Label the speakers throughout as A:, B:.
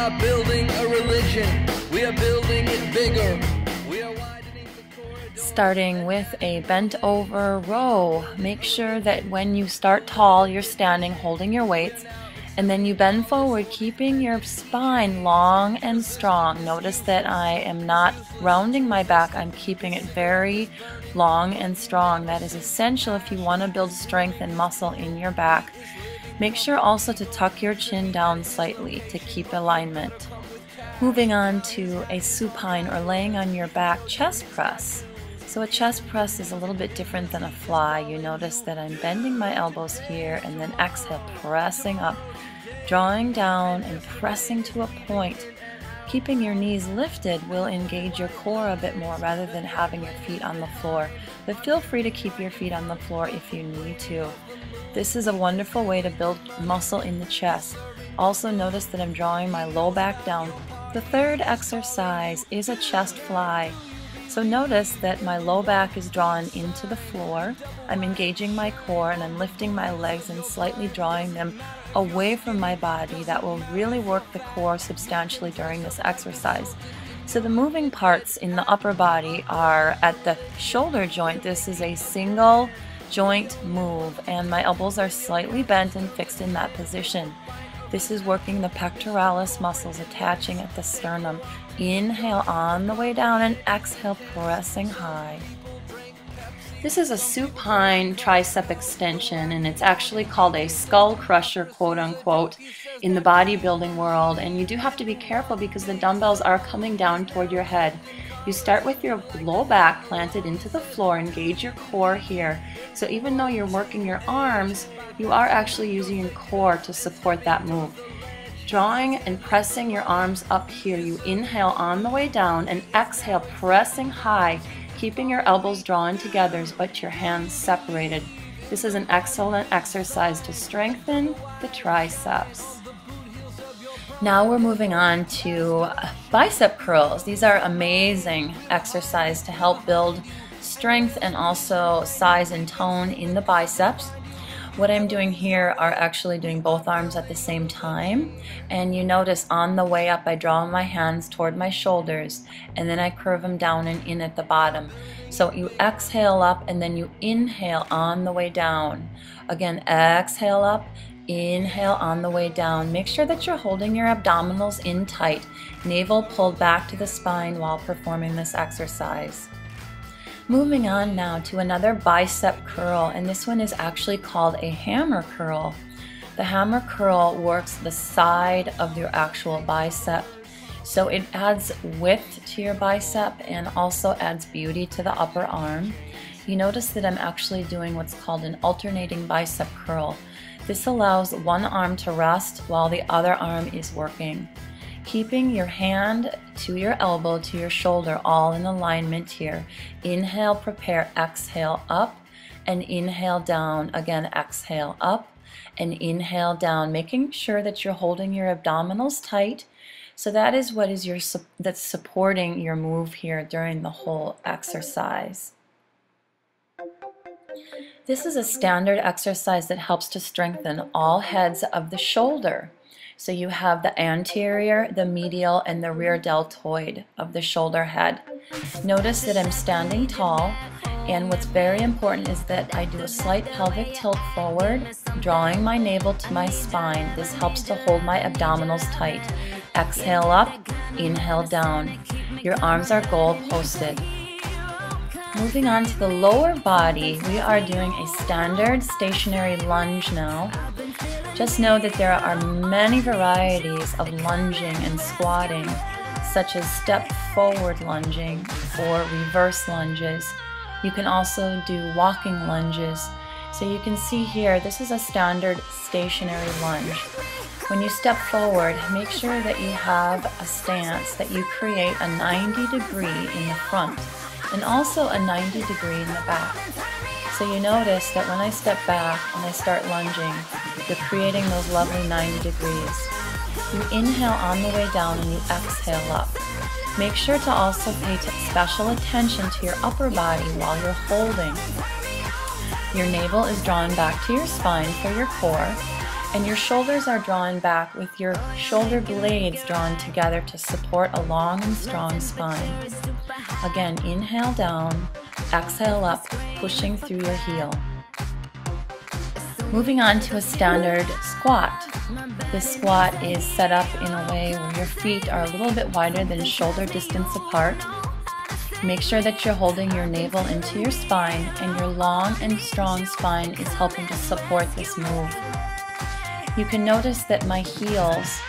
A: are building a religion. We are building it bigger. We are widening the corridor.
B: Starting with a bent over row. Make sure that when you start tall, you're standing holding your weights, and then you bend forward, keeping your spine long and strong. Notice that I am not rounding my back, I'm keeping it very long and strong. That is essential if you want to build strength and muscle in your back. Make sure also to tuck your chin down slightly to keep alignment. Moving on to a supine or laying on your back chest press. So a chest press is a little bit different than a fly. You notice that I'm bending my elbows here and then exhale, pressing up, drawing down and pressing to a point. Keeping your knees lifted will engage your core a bit more rather than having your feet on the floor. But feel free to keep your feet on the floor if you need to. This is a wonderful way to build muscle in the chest. Also notice that I'm drawing my low back down. The third exercise is a chest fly. So notice that my low back is drawn into the floor. I'm engaging my core and I'm lifting my legs and slightly drawing them away from my body. That will really work the core substantially during this exercise. So the moving parts in the upper body are at the shoulder joint. This is a single joint move and my elbows are slightly bent and fixed in that position. This is working the pectoralis muscles attaching at the sternum. Inhale on the way down and exhale pressing high. This is a supine tricep extension and it's actually called a skull crusher, quote unquote, in the bodybuilding world. And you do have to be careful because the dumbbells are coming down toward your head. You start with your low back planted into the floor, engage your core here. So even though you're working your arms, you are actually using your core to support that move. Drawing and pressing your arms up here, you inhale on the way down and exhale pressing high, keeping your elbows drawn together but your hands separated. This is an excellent exercise to strengthen the triceps. Now we're moving on to bicep curls. These are amazing exercises to help build strength and also size and tone in the biceps. What I'm doing here are actually doing both arms at the same time, and you notice on the way up I draw my hands toward my shoulders and then I curve them down and in at the bottom. So you exhale up and then you inhale on the way down. Again, exhale up, inhale on the way down. Make sure that you're holding your abdominals in tight, navel pulled back to the spine while performing this exercise. Moving on now to another bicep curl, and this one is actually called a hammer curl. The hammer curl works the side of your actual bicep. So it adds width to your bicep and also adds beauty to the upper arm. You notice that I'm actually doing what's called an alternating bicep curl. This allows one arm to rest while the other arm is working. Keeping your hand to your elbow, to your shoulder, all in alignment here. Inhale, prepare, exhale up, and inhale down. Again, exhale up and inhale down, making sure that you're holding your abdominals tight. So that is what is that's supporting your move here during the whole exercise. This is a standard exercise that helps to strengthen all heads of the shoulder. So you have the anterior, the medial, and the rear deltoid of the shoulder head. Notice that I'm standing tall, and what's very important is that I do a slight pelvic tilt forward, drawing my navel to my spine. This helps to hold my abdominals tight. Exhale up, inhale down. Your arms are goal posted. Moving on to the lower body, we are doing a standard stationary lunge now. Just know that there are many varieties of lunging and squatting, such as step forward lunging or reverse lunges. You can also do walking lunges. So you can see here, this is a standard stationary lunge. When you step forward, make sure that you have a stance that you create a 90 degree in the front and also a 90 degree in the back. So you notice that when I step back and I start lunging, you're creating those lovely 90 degrees. You inhale on the way down and you exhale up. Make sure to also pay special attention to your upper body while you're holding. Your navel is drawn back to your spine for your core, And your shoulders are drawn back with your shoulder blades drawn together to support a long and strong spine. Again, inhale down, exhale up, pushing through your heel. Moving on to a standard squat. This squat is set up in a way where your feet are a little bit wider than shoulder distance apart. Make sure that you're holding your navel into your spine, and your long and strong spine is helping to support this move. You can notice that my heels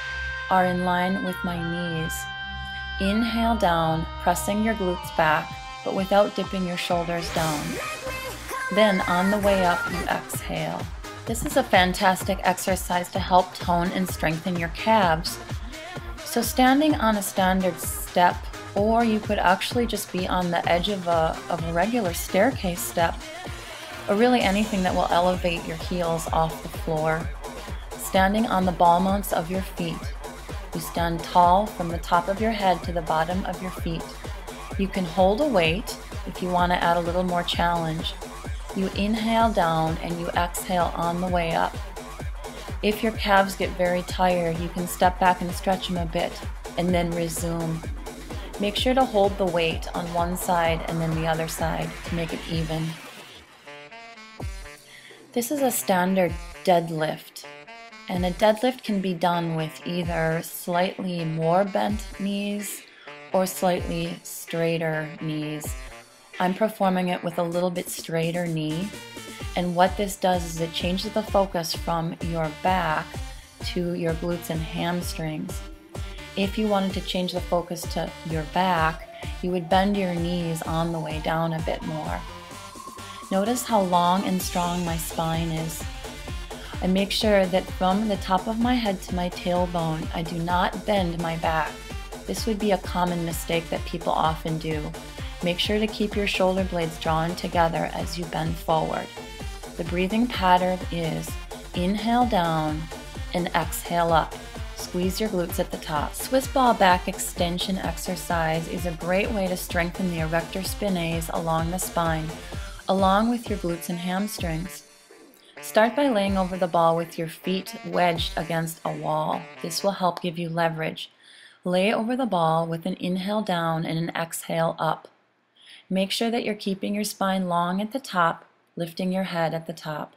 B: are in line with my knees. Inhale down, pressing your glutes back, but without dipping your shoulders down. Then on the way up, you exhale. This is a fantastic exercise to help tone and strengthen your calves. So standing on a standard step, or you could actually just be on the edge of a regular staircase step, or really anything that will elevate your heels off the floor. Standing on the ball mounts of your feet. You stand tall from the top of your head to the bottom of your feet. You can hold a weight if you want to add a little more challenge. You inhale down and you exhale on the way up. If your calves get very tired, you can step back and stretch them a bit and then resume. Make sure to hold the weight on one side and then the other side to make it even. This is a standard deadlift. And a deadlift can be done with either slightly more bent knees or slightly straighter knees. I'm performing it with a little bit straighter knee. And what this does is it changes the focus from your back to your glutes and hamstrings. If you wanted to change the focus to your back, you would bend your knees on the way down a bit more. Notice how long and strong my spine is. I make sure that from the top of my head to my tailbone, I do not bend my back. This would be a common mistake that people often do. Make sure to keep your shoulder blades drawn together as you bend forward. The breathing pattern is inhale down and exhale up. Squeeze your glutes at the top. Swiss ball back extension exercise is a great way to strengthen the erector spinae along the spine, along with your glutes and hamstrings. Start by laying over the ball with your feet wedged against a wall. This will help give you leverage. Lay over the ball with an inhale down and an exhale up. Make sure that you're keeping your spine long at the top, lifting your head at the top.